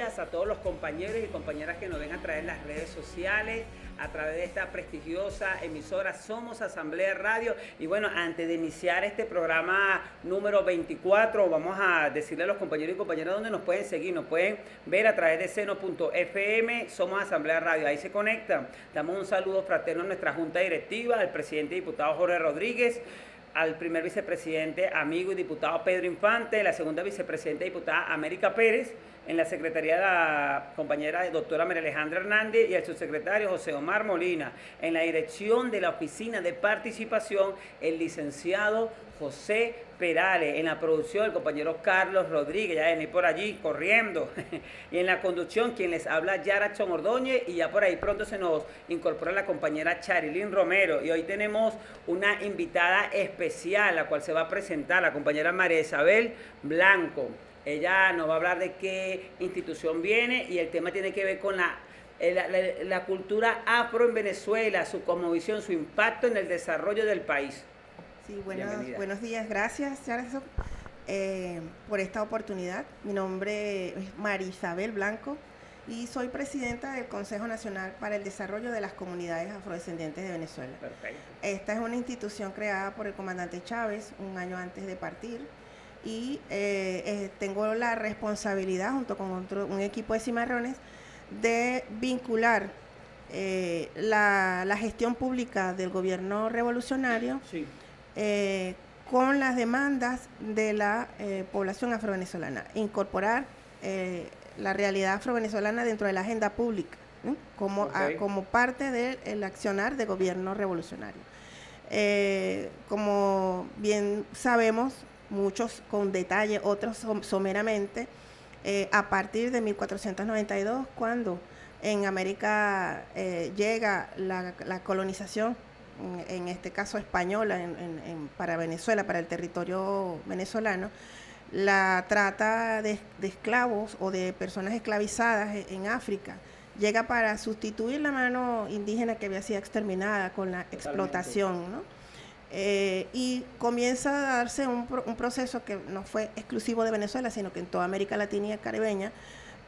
días a todos los compañeros y compañeras que nos ven a través de las redes sociales, a través de esta prestigiosa emisora Somos Asamblea Radio. Y bueno, antes de iniciar este programa número 24, vamos a decirle a los compañeros y compañeras dónde nos pueden seguir. Nos pueden ver a través de seno.fm, Somos Asamblea Radio. Ahí se conectan. Damos un saludo fraterno a nuestra junta directiva, al presidente y diputado Jorge Rodríguez, al primer vicepresidente, amigo y diputado Pedro Infante, la segunda vicepresidenta y diputada América Pérez, en la secretaría la compañera doctora María Alejandra Hernández y al subsecretario José Omar Molina. En la dirección de la oficina de participación, el licenciado José Perales. En la producción, el compañero Carlos Rodríguez, ya viene por allí corriendo. Y en la conducción, quien les habla, Yaraxon Ordóñez, y ya por ahí pronto se nos incorpora la compañera Charilyn Romero. Y hoy tenemos una invitada especial, la cual se va a presentar, la compañera María Isabel Blanco. Ella nos va a hablar de qué institución viene y el tema tiene que ver con la cultura afro en Venezuela, su cosmovisión, su impacto en el desarrollo del país. Sí, buenos días, gracias, Yaraxon, por esta oportunidad. Mi nombre es María Isabel Blanco y soy presidenta del Consejo Nacional para el Desarrollo de las Comunidades Afrodescendientes de Venezuela. Perfecto. Esta es una institución creada por el comandante Chávez un año antes de partir. Y tengo la responsabilidad, junto con un equipo de cimarrones, de vincular la gestión pública del gobierno revolucionario sí. Con las demandas de la población afrovenezolana, incorporar la realidad afrovenezolana dentro de la agenda pública, como parte del accionar del gobierno revolucionario. Como bien sabemos, muchos con detalle, otros someramente, a partir de 1492, cuando en América llega la colonización, en este caso española, para Venezuela, para el territorio venezolano, la trata de esclavos o de personas esclavizadas en África llega para sustituir la mano indígena que había sido exterminada con la explotación, ¿no? Y comienza a darse un proceso que no fue exclusivo de Venezuela, sino que en toda América Latina y caribeña,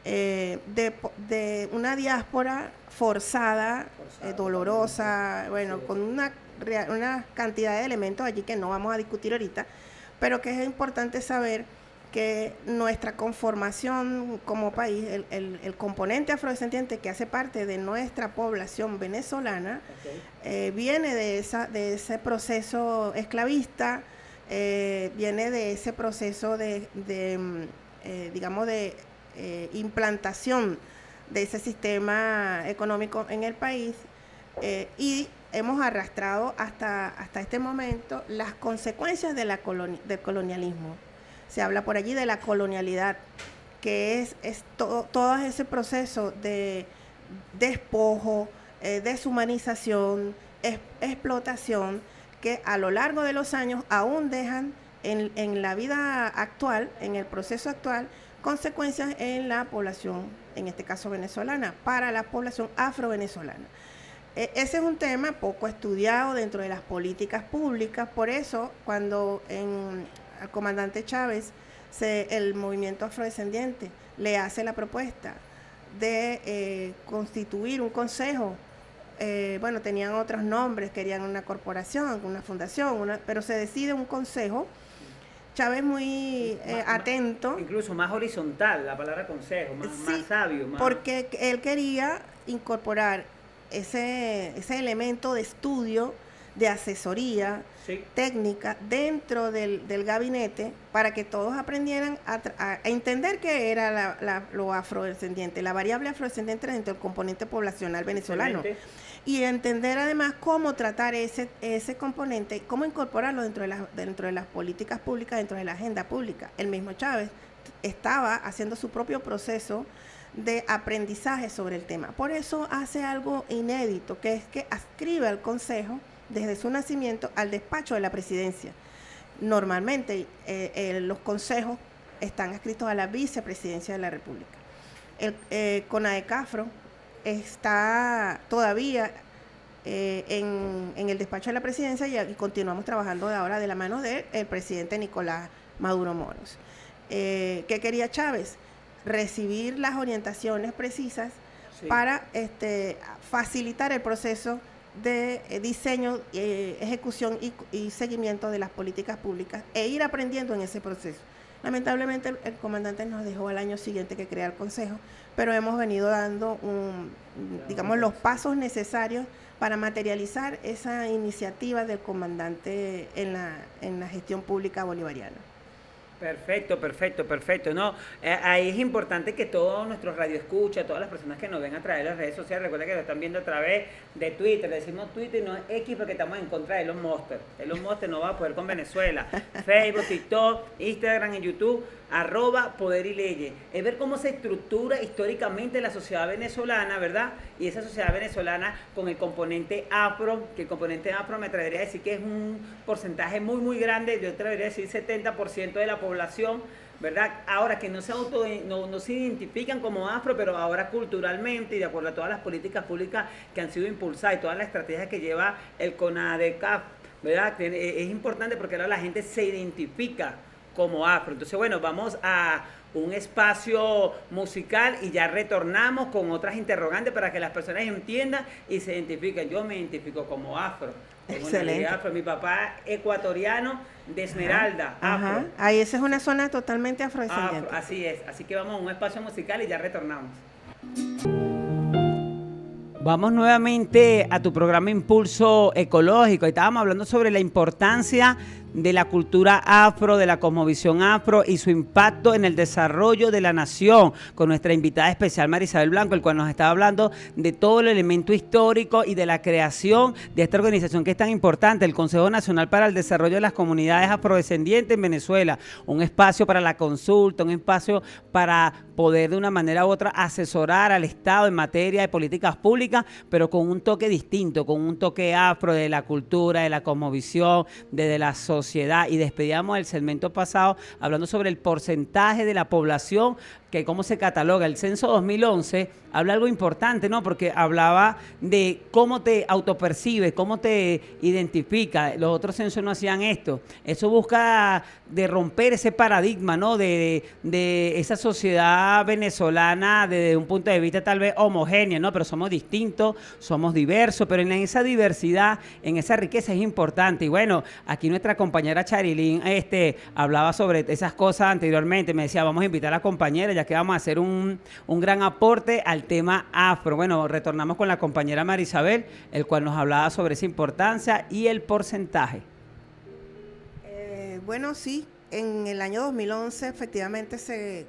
de una diáspora forzada, dolorosa, bueno, con una cantidad de elementos allí que no vamos a discutir ahorita, pero que es importante saber que nuestra conformación como país, el componente afrodescendiente que hace parte de nuestra población venezolana, viene de ese proceso esclavista, viene de ese proceso de implantación de ese sistema económico en el país, y hemos arrastrado hasta este momento las consecuencias del colonialismo. Se habla por allí de la colonialidad, que es todo ese proceso de despojo, deshumanización, explotación, que a lo largo de los años aún dejan en la vida actual, en el proceso actual, consecuencias en la población, en este caso venezolana, para la población afrovenezolana. Ese es un tema poco estudiado dentro de las políticas públicas, por eso cuando al comandante Chávez, el movimiento afrodescendiente le hace la propuesta de constituir un consejo. Bueno, tenían otros nombres, querían una corporación, una fundación, pero se decide un consejo. Chávez muy atento. Incluso más horizontal, la palabra consejo, más sabio. Porque él quería incorporar ese elemento de estudio, de asesoría técnica dentro del gabinete, para que todos aprendieran a entender qué era lo afrodescendiente, la variable afrodescendiente dentro del componente poblacional venezolano. Y entender además cómo tratar ese componente, cómo incorporarlo dentro de las políticas públicas, dentro de la agenda pública. El mismo Chávez estaba haciendo su propio proceso de aprendizaje sobre el tema. Por eso hace algo inédito, que es que adscribe al Consejo desde su nacimiento al despacho de la presidencia. Normalmente los consejos están adscritos a la vicepresidencia de la República. CONADECAFRO está todavía en el despacho de la presidencia y continuamos trabajando de ahora de la mano del presidente Nicolás Maduro Moros. ¿Qué quería Chávez? recibir las orientaciones precisas Sí. para facilitar el proceso de diseño, ejecución y seguimiento de las políticas públicas e ir aprendiendo en ese proceso. Lamentablemente el comandante nos dejó al año siguiente que crea el consejo, pero hemos venido dando los pasos necesarios para materializar esa iniciativa del comandante en la gestión pública bolivariana. Perfecto. No, ahí es importante que todos nuestros radioescuchas, todas las personas que nos ven a través de las redes sociales, recuerden que lo están viendo a través de Twitter. Decimos Twitter y no X porque estamos en contra de Elon Musk. Elon Musk no va a poder con Venezuela. Facebook, TikTok, Instagram y YouTube, @Poder y Leyes. Es ver cómo se estructura históricamente la sociedad venezolana, ¿verdad? Y esa sociedad venezolana con el componente afro, que el componente afro me atrevería a decir que es un porcentaje muy grande, yo atrevería a decir 70% de la población, ¿verdad? Ahora que no se identifican como afro, pero ahora culturalmente y de acuerdo a todas las políticas públicas que han sido impulsadas y todas las estrategias que lleva el CONADECAF, ¿verdad? Es importante porque ahora la gente se identifica como afro. Entonces, bueno, vamos a un espacio musical y ya retornamos con otras interrogantes para que las personas entiendan y se identifiquen. Yo me identifico como afro. Excelente. Afro. Mi papá ecuatoriano de Esmeralda, afro. Ajá. Ahí esa es una zona totalmente afrodescendiente. Así es. Así que vamos a un espacio musical y ya retornamos. Vamos nuevamente a tu programa Impulso Ecológico. Estábamos hablando sobre la importancia de la cultura afro, de la cosmovisión afro y su impacto en el desarrollo de la nación, con nuestra invitada especial Marisabel Blanco, el cual nos estaba hablando de todo el elemento histórico y de la creación de esta organización que es tan importante, el Consejo Nacional para el Desarrollo de las Comunidades Afrodescendientes en Venezuela, un espacio para la consulta, un espacio para poder de una manera u otra asesorar al Estado en materia de políticas públicas, pero con un toque distinto, con un toque afro de la cultura, de la cosmovisión, de la sociedad. Y despedíamos el segmento pasado hablando sobre el porcentaje de la población, que cómo se cataloga. El censo 2011 habla algo importante, ¿no? Porque hablaba de cómo te autopercibes, cómo te identifica. Los otros censos no hacían esto. Eso busca de romper ese paradigma, ¿no? De esa sociedad venezolana desde un punto de vista tal vez homogénea, ¿no? Pero somos distintos, somos diversos, pero en esa diversidad, en esa riqueza es importante. Y bueno, aquí nuestra compañera Charilyn hablaba sobre esas cosas anteriormente. Me decía, vamos a invitar a la compañera, ya que vamos a hacer un gran aporte al tema afro. Bueno, retornamos con la compañera Marisabel, el cual nos hablaba sobre esa importancia y el porcentaje. Bueno, sí, en el año 2011 efectivamente se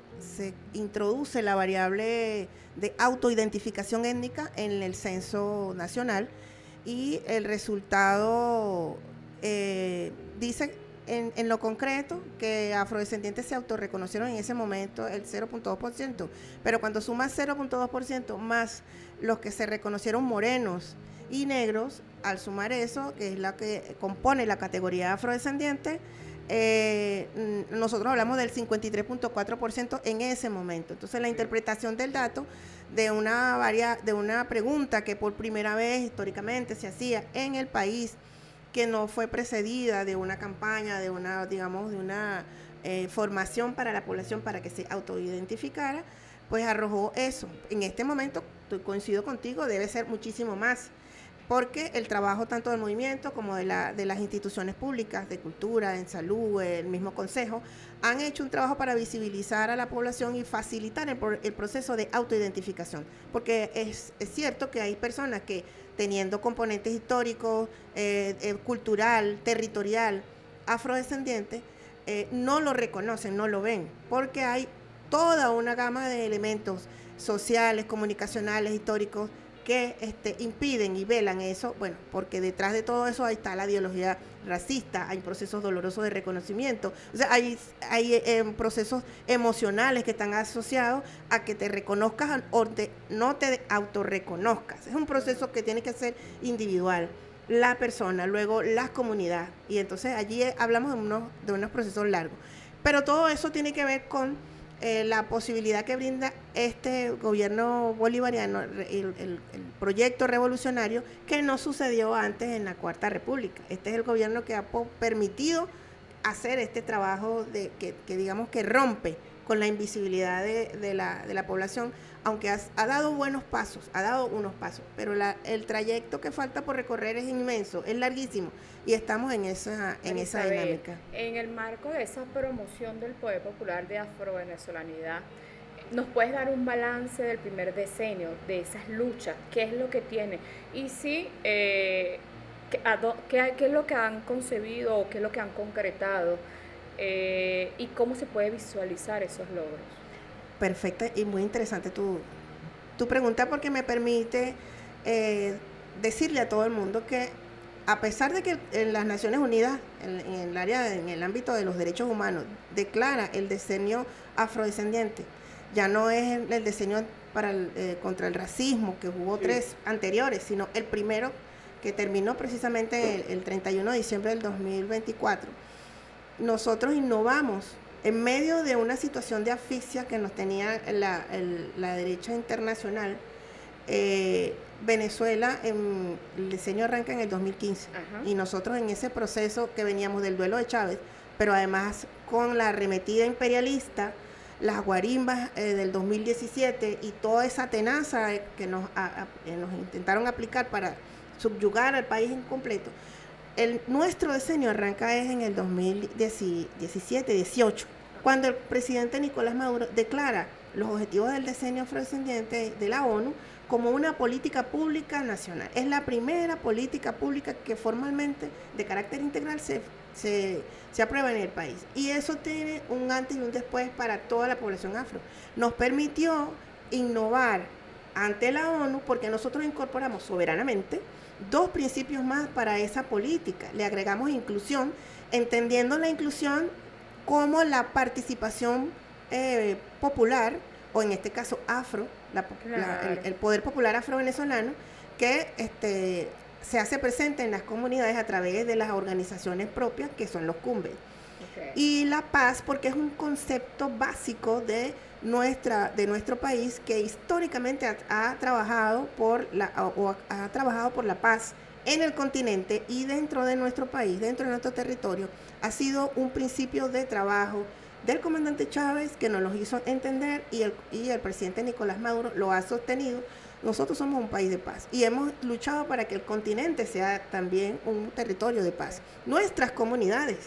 introduce la variable de autoidentificación étnica en el censo nacional y el resultado dice en lo concreto que afrodescendientes se autorreconocieron en ese momento el 0.2%, pero cuando sumas 0.2% más los que se reconocieron morenos y negros, al sumar eso, que es la que compone la categoría afrodescendiente, nosotros hablamos del 53.4% en ese momento. Entonces la interpretación del dato de una pregunta que por primera vez históricamente se hacía en el país, que no fue precedida de una campaña, de una formación para la población para que se autoidentificara, pues arrojó eso. En este momento, coincido contigo, debe ser muchísimo más, porque el trabajo tanto del movimiento como de las instituciones públicas, de cultura, en salud, el mismo consejo, han hecho un trabajo para visibilizar a la población y facilitar el proceso de autoidentificación, porque es cierto que hay personas que teniendo componentes históricos, cultural, territorial, afrodescendiente, no lo reconocen, no lo ven, porque hay toda una gama de elementos sociales, comunicacionales, históricos, que impiden y velan eso, bueno, porque detrás de todo eso ahí está la ideología racista, hay procesos dolorosos de reconocimiento, o sea, hay procesos emocionales que están asociados a que te reconozcas o no te autorreconozcas. Es un proceso que tiene que ser individual, la persona, luego la comunidad, y entonces allí hablamos de unos procesos largos, pero todo eso tiene que ver con la posibilidad que brinda este gobierno bolivariano, el proyecto revolucionario, que no sucedió antes en la Cuarta República. Este es el gobierno que ha permitido hacer este trabajo que digamos que rompe con la invisibilidad de la población, aunque ha dado unos pasos, pero el trayecto que falta por recorrer es inmenso, es larguísimo, y estamos en esa dinámica. En el marco de esa promoción del poder popular de afrovenezolanidad, ¿nos puedes dar un balance del primer decenio, de esas luchas? ¿Qué es lo que tiene? Y sí, ¿qué es lo que han concebido o qué es lo que han concretado? ¿Y cómo se puede visualizar esos logros? Perfecta y muy interesante tu pregunta, porque me permite decirle a todo el mundo que a pesar de que en las Naciones Unidas, en el ámbito de los derechos humanos, declara el decenio afrodescendiente, ya no es el decenio contra el racismo, que hubo 3 anteriores, sino el primero que terminó precisamente el 31 de diciembre del 2024. Nosotros innovamos en medio de una situación de asfixia que nos tenía la derecha internacional. Venezuela, el diseño arranca en el 2015. Ajá. Y nosotros en ese proceso que veníamos del duelo de Chávez, pero además con la arremetida imperialista, las guarimbas del 2017 y toda esa tenaza que nos intentaron aplicar para subyugar al país en completo, nuestro diseño arranca en el 2017-18, cuando el presidente Nicolás Maduro declara los objetivos del decenio afrodescendiente de la ONU como una política pública nacional. Es la primera política pública que formalmente, de carácter integral, se aprueba en el país. Y eso tiene un antes y un después para toda la población afro. Nos permitió innovar ante la ONU porque nosotros incorporamos soberanamente 2 principios más para esa política. Le agregamos inclusión, entendiendo la inclusión como la participación popular, o en este caso afro, el poder popular afro-venezolano, que se hace presente en las comunidades a través de las organizaciones propias, que son los CUMBE. Okay. Y la paz, porque es un concepto básico de nuestro país, que históricamente ha trabajado por la paz en el continente y dentro de nuestro país, dentro de nuestro territorio. Ha sido un principio de trabajo del comandante Chávez, que nos lo hizo entender, y el presidente Nicolás Maduro lo ha sostenido. Nosotros somos un país de paz y hemos luchado para que el continente sea también un territorio de paz. Nuestras comunidades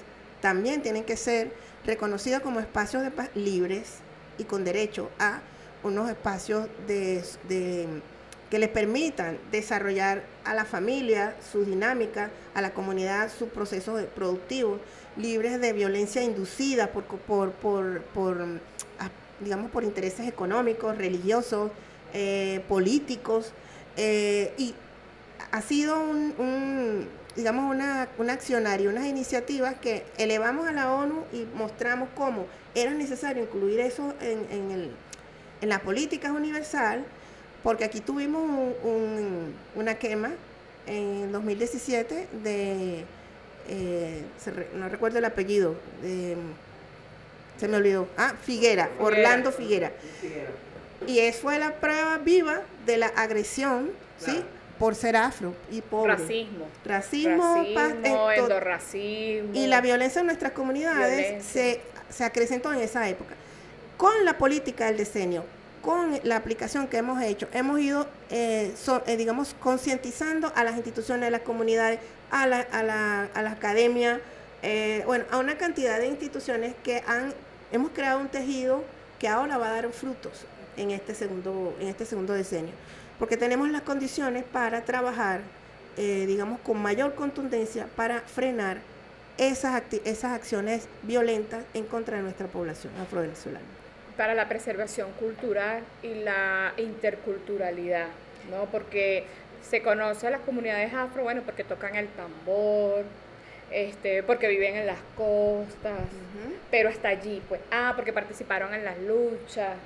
también tienen que ser reconocidas como espacios de paz libres y con derecho a unos espacios que les permitan desarrollar a la familia su dinámica, a la comunidad sus procesos productivos, libres de violencia inducida por intereses económicos, religiosos, políticos, y ha sido un accionario, unas iniciativas que elevamos a la ONU y mostramos cómo era necesario incluir eso en las políticas universal, porque aquí tuvimos una quema en 2017 no recuerdo el apellido, se me olvidó, Figuera, Orlando Figuera. Y eso fue la prueba viva de la agresión, claro, ¿sí?, por ser afro y pobre. Racismo, endorracismo. Y la violencia en nuestras comunidades se acrecentó en esa época. Con la política del decenio, con la aplicación que hemos hecho, hemos ido, concientizando a las instituciones, a las comunidades, a la academia, a una cantidad de instituciones que hemos creado un tejido que ahora va a dar frutos en este segundo decenio, porque tenemos las condiciones para trabajar, con mayor contundencia para frenar esas acciones violentas en contra de nuestra población afrovenezolana. Para la preservación cultural y la interculturalidad, ¿no? Porque se conoce a las comunidades afro, porque tocan el tambor, porque viven en las costas, pero hasta allí, porque participaron en las luchas,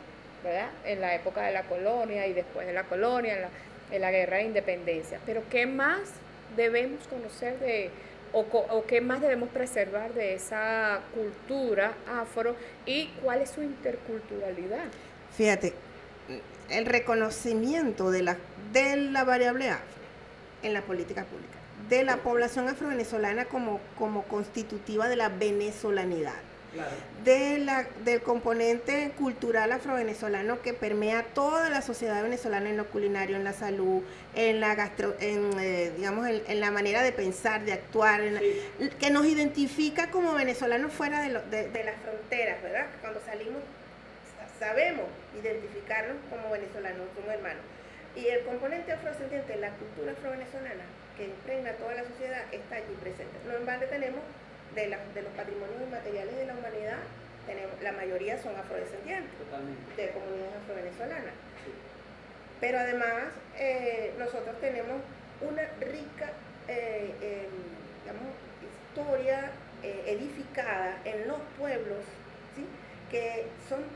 ¿verdad?, en la época de la colonia y después de la colonia, en la guerra de independencia. Pero ¿qué más debemos conocer o qué más debemos preservar de esa cultura afro y cuál es su interculturalidad? Fíjate, el reconocimiento de la variable afro en la política pública, de la población afrovenezolana como constitutiva de la venezolanidad. del componente cultural afrovenezolano que permea toda la sociedad venezolana en lo culinario, en la salud, en la digamos, en la manera de pensar, de actuar, que nos identifica como venezolanos fuera de las fronteras, ¿verdad? Cuando salimos sabemos identificarnos como venezolanos, como hermanos. Y el componente afrodescendiente, la cultura afrovenezolana, que impregna toda la sociedad, está allí presente. No en balde tenemos de los patrimonios inmateriales de la humanidad, la mayoría son afrodescendientes, de comunidades afrovenezolanas. Sí. Pero además, nosotros tenemos una rica digamos, historia edificada en los pueblos, ¿sí? Que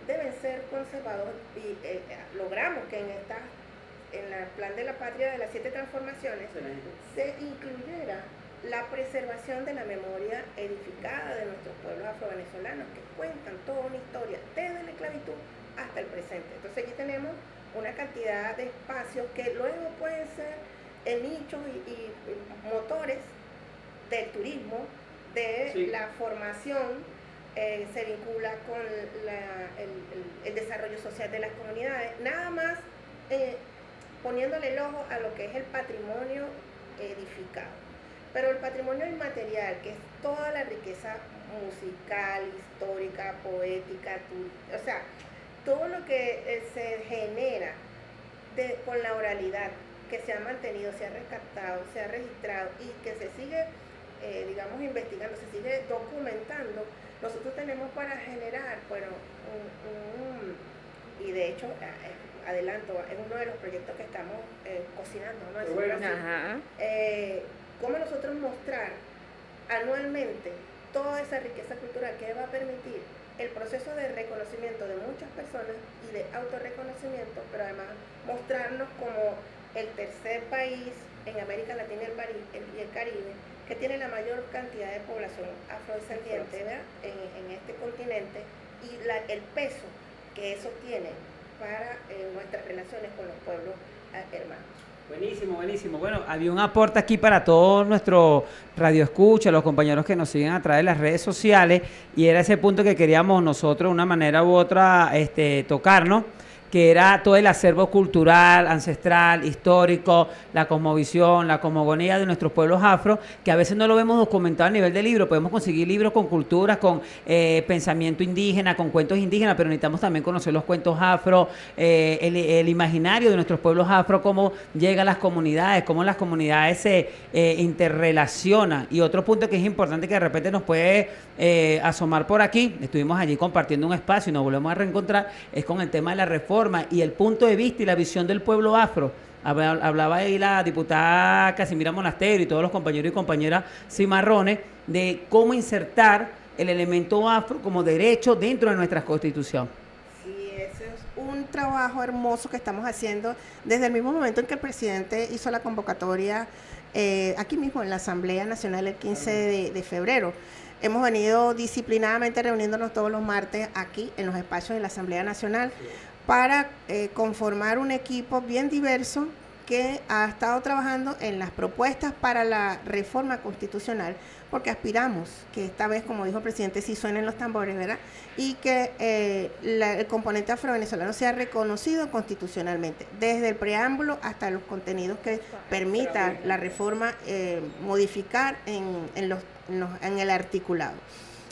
deben ser conservados, y logramos que en el plan de la patria de las 7 transformaciones se incluyera la preservación de la memoria edificada de nuestros pueblos afrovenezolanos, que cuentan toda una historia desde la esclavitud hasta el presente. Entonces aquí tenemos una cantidad de espacios que luego pueden ser nichos y motores del turismo, de la formación, se vincula con el desarrollo social de las comunidades, nada más poniéndole el ojo a lo que es el patrimonio edificado. Pero el patrimonio inmaterial, que es toda la riqueza musical, histórica, poética, o sea, todo lo que se genera con la oralidad, que se ha mantenido, se ha rescatado, se ha registrado y que se sigue, digamos, investigando, se sigue documentando, nosotros tenemos para generar, bueno, y de hecho, adelanto, es uno de los proyectos que estamos cocinando, ¿no? Bueno, cómo nosotros mostrar anualmente toda esa riqueza cultural que va a permitir el proceso de reconocimiento de muchas personas y de autorreconocimiento, pero además mostrarnos como el tercer país en América Latina y el Caribe que tiene la mayor cantidad de población afrodescendiente, ¿verdad? En este continente, y el peso que eso tiene para nuestras relaciones con los pueblos hermanos. Buenísimo, buenísimo. Bueno, había un aporte aquí para todos nuestros radioescuchas, los compañeros que nos siguen a través de las redes sociales, y era ese punto que queríamos nosotros de una manera u otra tocar, ¿no? Que era todo el acervo cultural, ancestral, histórico, la cosmovisión, la cosmogonía de nuestros pueblos afro, que a veces no lo vemos documentado a nivel de libro. Podemos conseguir libros con culturas, con pensamiento indígena, con cuentos indígenas, pero necesitamos también conocer los cuentos afro, el imaginario de nuestros pueblos afro, cómo llega a las comunidades, cómo las comunidades se interrelacionan. Y otro punto que es importante, que de repente nos puede asomar por aquí, estuvimos allí compartiendo un espacio y nos volvemos a reencontrar, es con el tema de la reforma y el punto de vista y la visión del pueblo afro. Hablaba ahí la diputada Casimira Monasterio y todos los compañeros y compañeras cimarrones de cómo insertar el elemento afro como derecho dentro de nuestra Constitución. Sí, ese es un trabajo hermoso que estamos haciendo desde el mismo momento en que el presidente hizo la convocatoria aquí mismo en la Asamblea Nacional el 15 de febrero. Hemos venido disciplinadamente reuniéndonos todos los martes aquí en los espacios de la Asamblea Nacional para conformar un equipo bien diverso que ha estado trabajando en las propuestas para la reforma constitucional, porque aspiramos que esta vez, como dijo el presidente, sí suenen los tambores, ¿verdad? Y que el componente afrovenezolano sea reconocido constitucionalmente, desde el preámbulo hasta los contenidos que permita la reforma modificar en el articulado.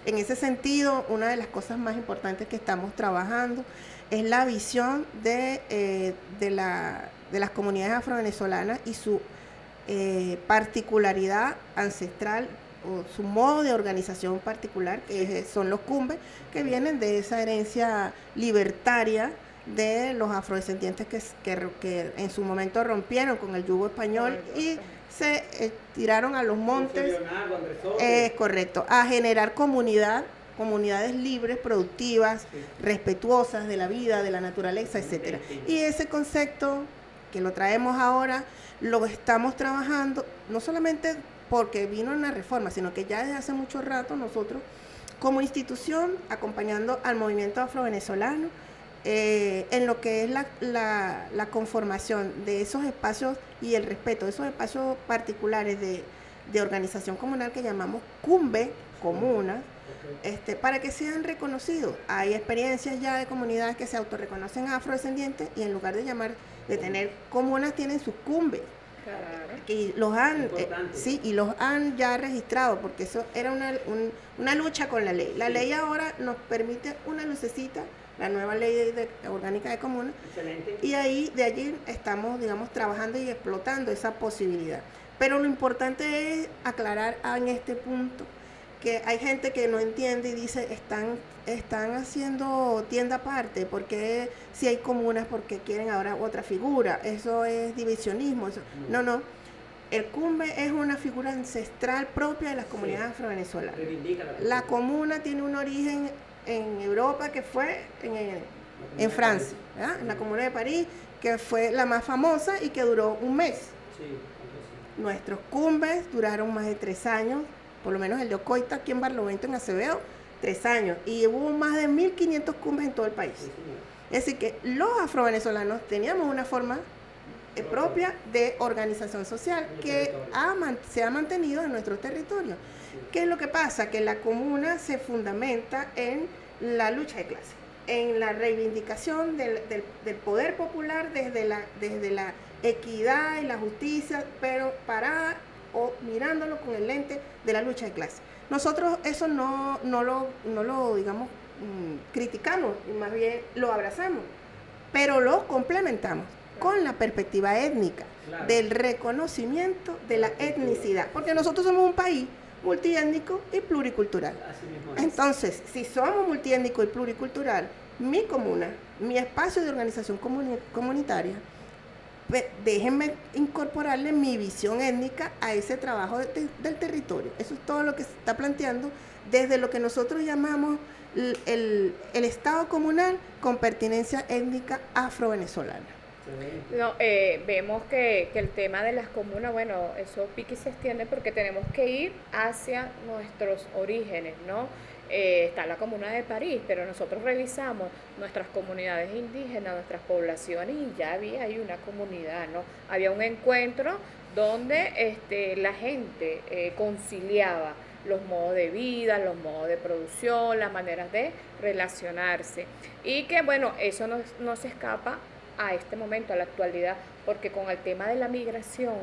En ese sentido, una de las cosas más importantes que estamos trabajando es la visión de las comunidades afrovenezolanas y su particularidad ancestral, o su modo de organización particular, que son los cumbes, que vienen de esa herencia libertaria de los afrodescendientes que en su momento rompieron con el yugo español y se tiraron a los montes, correcto, a generar comunidades libres, productivas, respetuosas de la vida, de la naturaleza, etcétera. Y ese concepto que lo traemos ahora, lo estamos trabajando, no solamente porque vino una reforma, sino que ya desde hace mucho rato nosotros, como institución, acompañando al movimiento afrovenezolano, en lo que es la conformación de esos espacios y el respeto de esos espacios particulares de organización comunal que llamamos CUMBE, comunas, para que sean reconocidos. Hay experiencias ya de comunidades que se autorreconocen afrodescendientes y en lugar de tener comunas, tienen sus cumbes. Claro. Y los han, y los han ya registrado, porque eso era una lucha con la ley. La ley ahora nos permite una lucecita, la nueva ley orgánica de comunas. Excelente. Y de allí estamos, digamos, trabajando y explotando esa posibilidad. Pero lo importante es aclarar en este punto que hay gente que no entiende y dice, están haciendo tienda aparte, porque si hay comunas, porque quieren ahora otra figura, eso es divisionismo, eso. No, el cumbe es una figura ancestral propia de las comunidades afrovenezolanas. La comuna tiene un origen en Europa que fue en Francia, ¿verdad? En la Comuna de París, que fue la más famosa y que duró un mes. Nuestros cumbes duraron más de 3 años, por lo menos el de Ocoita aquí en Barlovento, en Acevedo, 3 años, y hubo más de 1.500 cumbes en todo el país. Es decir que los afrovenezolanos teníamos una forma propia de organización social que se ha mantenido en nuestro territorio. ¿Qué es lo que pasa? Que la comuna se fundamenta en la lucha de clase, en la reivindicación del poder popular desde la equidad y la justicia, pero parada o mirándolo con el lente de la lucha de clase. Nosotros eso no lo digamos, criticamos, y más bien lo abrazamos, pero lo complementamos con la perspectiva étnica, del reconocimiento de la etnicidad, porque nosotros somos un país multiétnico y pluricultural. Entonces, si somos multiétnico y pluricultural, mi comuna, mi espacio de organización comunitaria, déjenme incorporarle mi visión étnica a ese trabajo del territorio. Eso es todo lo que se está planteando desde lo que nosotros llamamos el Estado comunal con pertinencia étnica afrovenezolana. No, vemos que el tema de las comunas, bueno, eso pique y se extiende porque tenemos que ir hacia nuestros orígenes, ¿no? Está la Comuna de París, pero nosotros revisamos nuestras comunidades indígenas, nuestras poblaciones, y ya había ahí una comunidad, ¿no? Había un encuentro donde la gente conciliaba los modos de vida, los modos de producción, las maneras de relacionarse, y que bueno, eso no se escapa a este momento, a la actualidad, porque con el tema de la migración,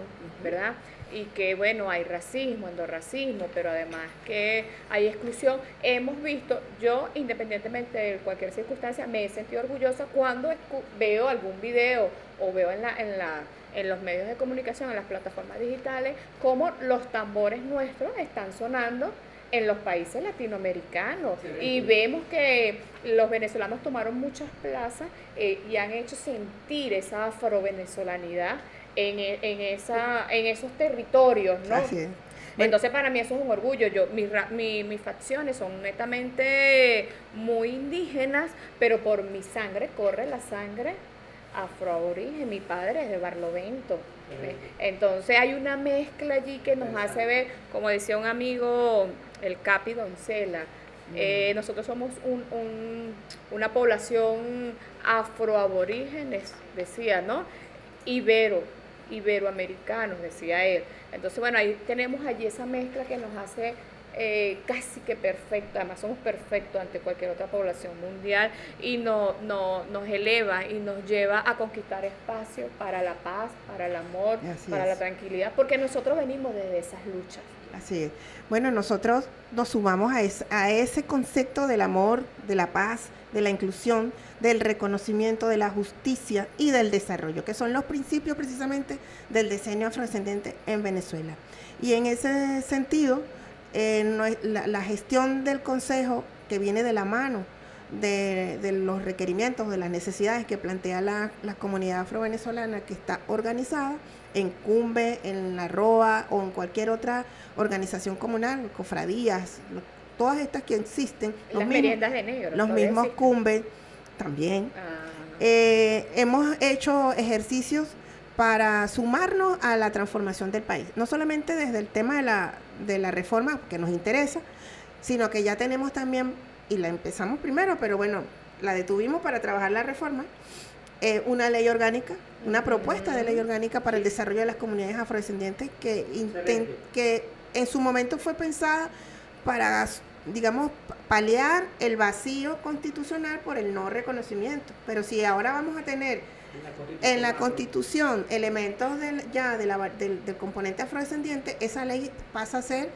¿verdad? Y que bueno, hay racismo, endorracismo, pero además que hay exclusión. Hemos visto, yo independientemente de cualquier circunstancia, me he sentido orgullosa cuando veo algún video o veo en los medios de comunicación, en las plataformas digitales, cómo los tambores nuestros están sonando en los países latinoamericanos, y vemos que los venezolanos tomaron muchas plazas y han hecho sentir esa afrovenezolanidad en esos territorios, ¿no? Así es. Entonces para mí eso es un orgullo. Mis facciones son netamente muy indígenas, pero por mi sangre corre la sangre afroaborigen. Mi padre es de Barlovento. Entonces hay una mezcla allí que nos hace ver, como decía un amigo, el Capi Doncella, nosotros somos una población afroaborígenes, decía, ¿no? Iberoamericanos, decía él. Entonces, bueno, ahí tenemos allí esa mezcla que nos hace casi que perfecta, además somos perfectos ante cualquier otra población mundial, y nos eleva y nos lleva a conquistar espacios para la paz, para el amor, para la tranquilidad, porque nosotros venimos desde esas luchas. Así es. Bueno, nosotros nos sumamos a ese concepto del amor, de la paz, de la inclusión, del reconocimiento, de la justicia y del desarrollo, que son los principios precisamente del diseño afrodescendiente en Venezuela. Y en ese sentido, la gestión del Consejo, que viene de la mano de los requerimientos, de las necesidades que plantea la comunidad afrovenezolana, que está organizada en CUMBE, en la ROA o en cualquier otra organización comunal, cofradías, todas estas que existen. Las meriendas de negro. Los mismos CUMBE también. Hemos hecho ejercicios para sumarnos a la transformación del país, no solamente desde el tema de la reforma que nos interesa, sino que ya tenemos también, y la empezamos primero, pero bueno, la detuvimos para trabajar la reforma, una ley orgánica, una propuesta de ley orgánica para el desarrollo de las comunidades afrodescendientes que en su momento fue pensada para, digamos, paliar el vacío constitucional por el no reconocimiento. Pero si ahora vamos a tener en la Constitución elementos del componente afrodescendiente, esa ley pasa a ser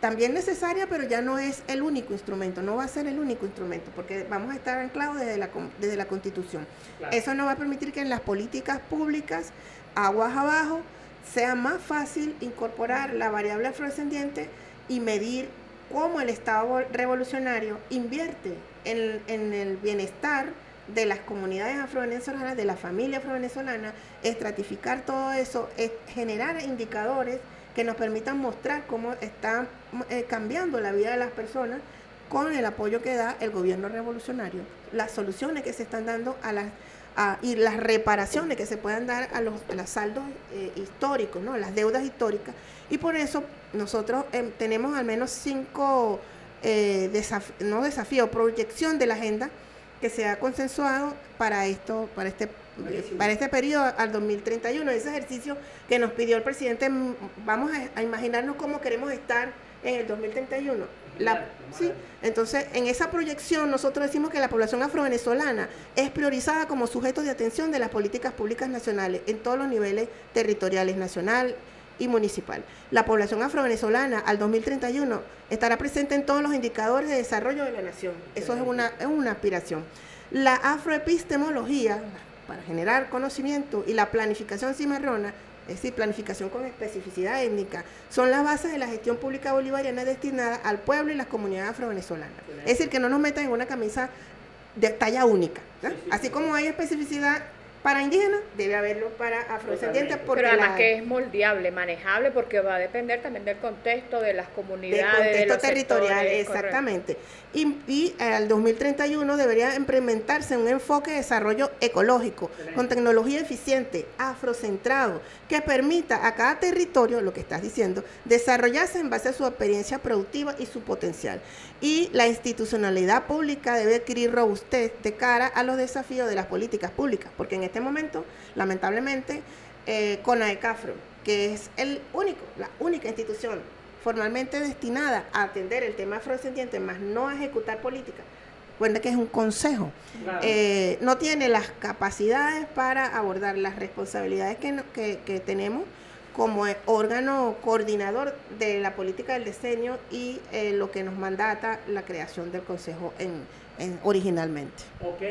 también necesaria, pero ya no es el único instrumento, no va a ser el único instrumento, porque vamos a estar anclados desde la Constitución. Claro. Eso no va a permitir que en las políticas públicas, aguas abajo, sea más fácil incorporar la variable afrodescendiente y medir cómo el Estado revolucionario invierte en el bienestar de las comunidades afrovenezolanas, de la familia afrovenezolana, estratificar todo eso, generar indicadores que nos permitan mostrar cómo está cambiando la vida de las personas con el apoyo que da el gobierno revolucionario, las soluciones que se están dando y las reparaciones que se puedan dar a los saldos históricos, ¿no? Las deudas históricas. Y por eso nosotros tenemos al menos 5 proyección de la agenda que se ha consensuado para este periodo al 2031, ese ejercicio que nos pidió el presidente. Vamos a imaginarnos cómo queremos estar en el 2031. Sí, entonces, en esa proyección nosotros decimos que la población afrovenezolana es priorizada como sujeto de atención de las políticas públicas nacionales en todos los niveles territoriales, nacional y municipal. La población afrovenezolana al 2031 estará presente en todos los indicadores de desarrollo de la nación. Eso es una aspiración. La afroepistemología, para generar conocimiento, y la planificación cimarrona, es decir, planificación con especificidad étnica, son las bases de la gestión pública bolivariana destinada al pueblo y las comunidades afrovenezolanas. Es decir, que no nos metan en una camisa de talla única, ¿no? Así como hay especificidad para indígenas, debe haberlo para afrodescendientes. Pero además que es moldeable, manejable, porque va a depender también del contexto de las comunidades, del contexto territorial, sectores, exactamente. Y al 2031 debería implementarse un enfoque de desarrollo ecológico, con tecnología eficiente, afrocentrado, que permita a cada territorio, lo que estás diciendo, desarrollarse en base a su experiencia productiva y su potencial. Y la institucionalidad pública debe adquirir robustez de cara a los desafíos de las políticas públicas, porque en este momento, lamentablemente, CONAECAFRO, que es la única institución formalmente destinada a atender el tema afrodescendiente, más no a ejecutar políticas, cuenta que es un consejo, claro. No tiene las capacidades para abordar las responsabilidades que tenemos como órgano coordinador de la política del decenio y lo que nos mandata la creación del consejo originalmente. Ok,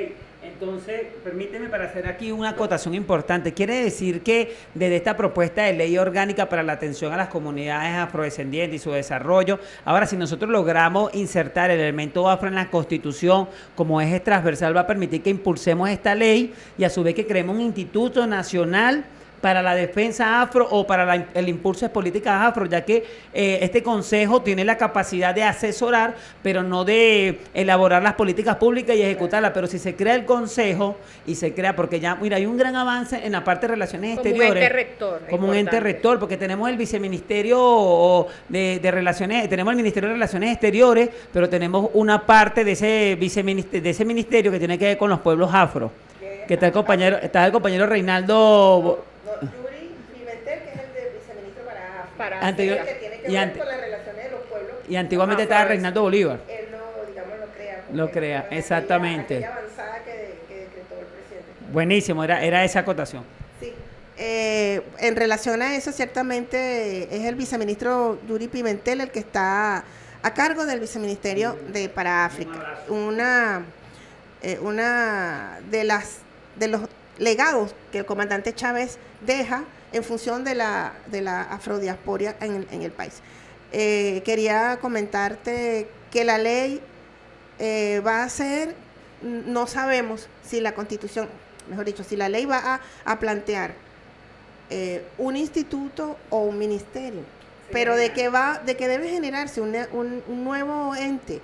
entonces permíteme para hacer aquí una acotación importante. Quiere decir que desde esta propuesta de ley orgánica para la atención a las comunidades afrodescendientes y su desarrollo, ahora si nosotros logramos insertar el elemento afro en la Constitución como eje transversal, va a permitir que impulsemos esta ley y a su vez que creemos un instituto nacional para la defensa afro o para el impulso de políticas afro, ya que este consejo tiene la capacidad de asesorar, pero no de elaborar las políticas públicas y ejecutarlas. Pero si se crea el consejo y se crea, porque ya, mira, hay un gran avance en la parte de relaciones exteriores. Como un ente rector. Como un ente rector, porque tenemos el viceministerio de Relaciones, tenemos el Ministerio de Relaciones Exteriores, pero tenemos una parte de ese ministerio que tiene que ver con los pueblos afro. Que está el compañero Reinaldo Yuri Pimentel, que es el de viceministro para anterior, que tiene que ver con las relaciones de los pueblos. Y antiguamente estaba Reinaldo Bolívar. Él lo Lo crea, exactamente. Aquella avanzada que decretó el presidente. Buenísimo, era esa acotación. Sí. En relación a eso, ciertamente es el viceministro Yuri Pimentel el que está a cargo del viceministerio para África. Una de los legados que el comandante Chávez deja en función de la afrodiaspora en el país. Quería comentarte que la ley va a ser, no sabemos si la Constitución, mejor dicho, si la ley va a plantear un instituto o un ministerio, pero de que debe generarse un nuevo ente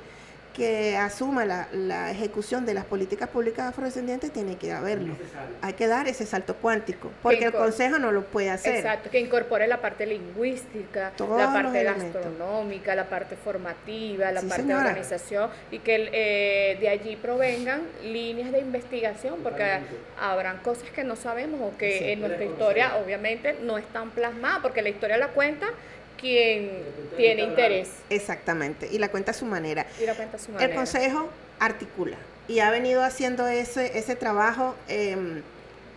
que asuma la ejecución de las políticas públicas afrodescendientes, tiene que haberlo. Hay que dar ese salto cuántico, porque el Consejo no lo puede hacer. Exacto, que incorpore la parte lingüística, la parte gastronómica, la parte formativa, la parte de organización, y que de allí provengan líneas de investigación, porque habrán cosas que no sabemos o que en nuestra historia obviamente no están plasmadas, porque la historia la cuenta quien tiene interés. Exactamente, y la cuenta a su manera. Y la cuenta a su manera. El Consejo articula y ha venido haciendo ese trabajo,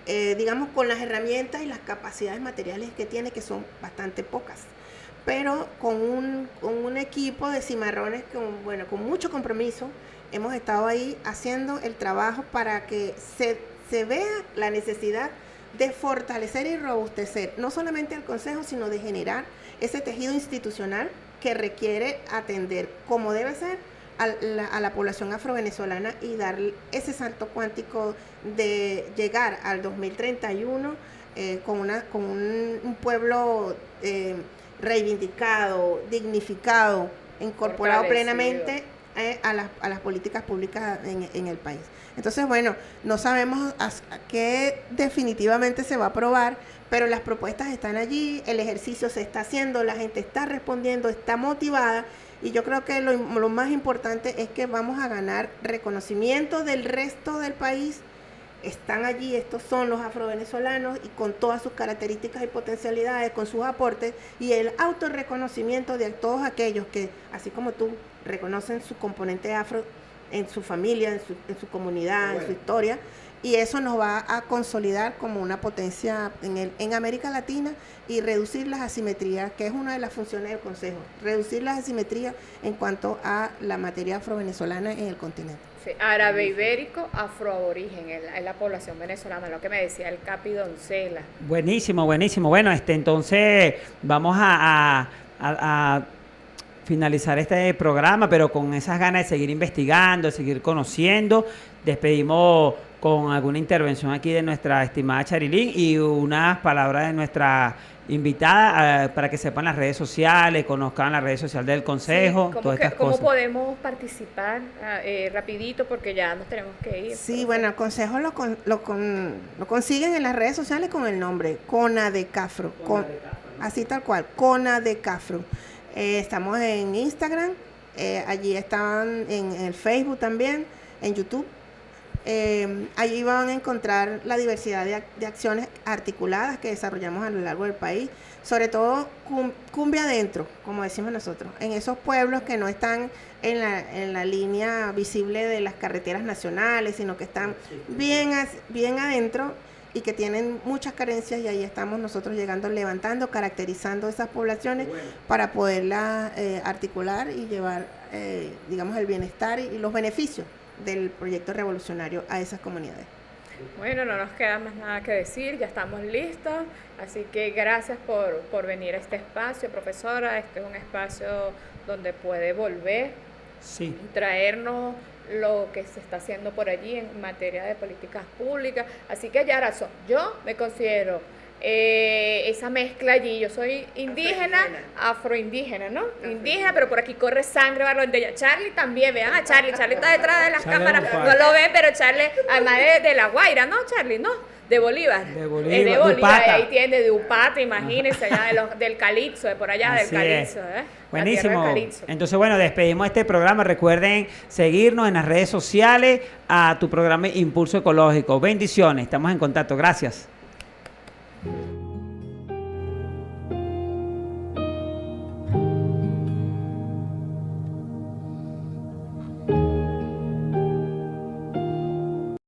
digamos, con las herramientas y las capacidades materiales que tiene, que son bastante pocas, pero con un equipo de cimarrones con mucho compromiso. Hemos estado ahí haciendo el trabajo para que se vea la necesidad de fortalecer y robustecer no solamente al Consejo, sino de generar ese tejido institucional que requiere atender como debe ser a la población afrovenezolana y dar ese salto cuántico de llegar al 2031 con un pueblo reivindicado, dignificado, incorporado plenamente a las políticas públicas en el país. Entonces, bueno, no sabemos a qué definitivamente se va a aprobar, pero las propuestas están allí, el ejercicio se está haciendo, la gente está respondiendo, está motivada, y yo creo que lo más importante es que vamos a ganar reconocimiento del resto del país. Están allí, estos son los afrovenezolanos, y con todas sus características y potencialidades, con sus aportes, y el autorreconocimiento de todos aquellos que, así como tú, reconocen su componente afro en su familia, en su comunidad, en su historia, y eso nos va a consolidar como una potencia en América Latina y reducir las asimetrías, que es una de las funciones del Consejo, reducir las asimetrías en cuanto a la materia afrovenezolana en el continente. Sí, árabe ibérico, afroaborigen, es la población venezolana, lo que me decía el Capi Doncella. Buenísimo. Bueno, entonces vamos a finalizar este programa, pero con esas ganas de seguir investigando, de seguir conociendo. Despedimos con alguna intervención aquí de nuestra estimada Charilyn y unas palabras de nuestra invitada para que sepan las redes sociales, conozcan las redes sociales del Consejo, sí, todas estas ¿cómo cosas. podemos participar rapidito porque ya nos tenemos que ir? Sí, bueno, el Consejo lo consiguen en las redes sociales con el nombre CONADECAFRO, así tal cual, CONADECAFRO. Estamos en Instagram, allí están en el Facebook también, en YouTube. Allí van a encontrar la diversidad de acciones articuladas que desarrollamos a lo largo del país, sobre todo cumbia adentro, como decimos nosotros, en esos pueblos que no están en la línea visible de las carreteras nacionales, sino que están bien adentro y que tienen muchas carencias, y ahí estamos nosotros llegando, levantando, caracterizando esas poblaciones para poderlas articular y llevar, digamos, el bienestar y los beneficios del proyecto revolucionario a esas comunidades. Bueno, no nos queda más nada que decir, ya estamos listos, así que gracias por venir a este espacio, profesora. Este es un espacio donde puede volver y traernos lo que se está haciendo por allí en materia de políticas públicas. Así que ya razón, yo me considero esa mezcla allí. Yo soy indígena, afroindígena, ¿no? Indígena, pero por aquí corre sangre barlondella. Charlie también, vean a Charlie está detrás de las cámaras, no lo ven, pero Charlie, además de La Guaira, ¿no, Charlie? ¿No? De Bolívar. Es de Bolívar, y ahí tiene de Upata, imagínense, allá del Calipso, de por allá del Calipso, Buenísimo. Entonces, bueno, despedimos este programa. Recuerden seguirnos en las redes sociales a tu programa Impulso Ecológico. Bendiciones, estamos en contacto. Gracias.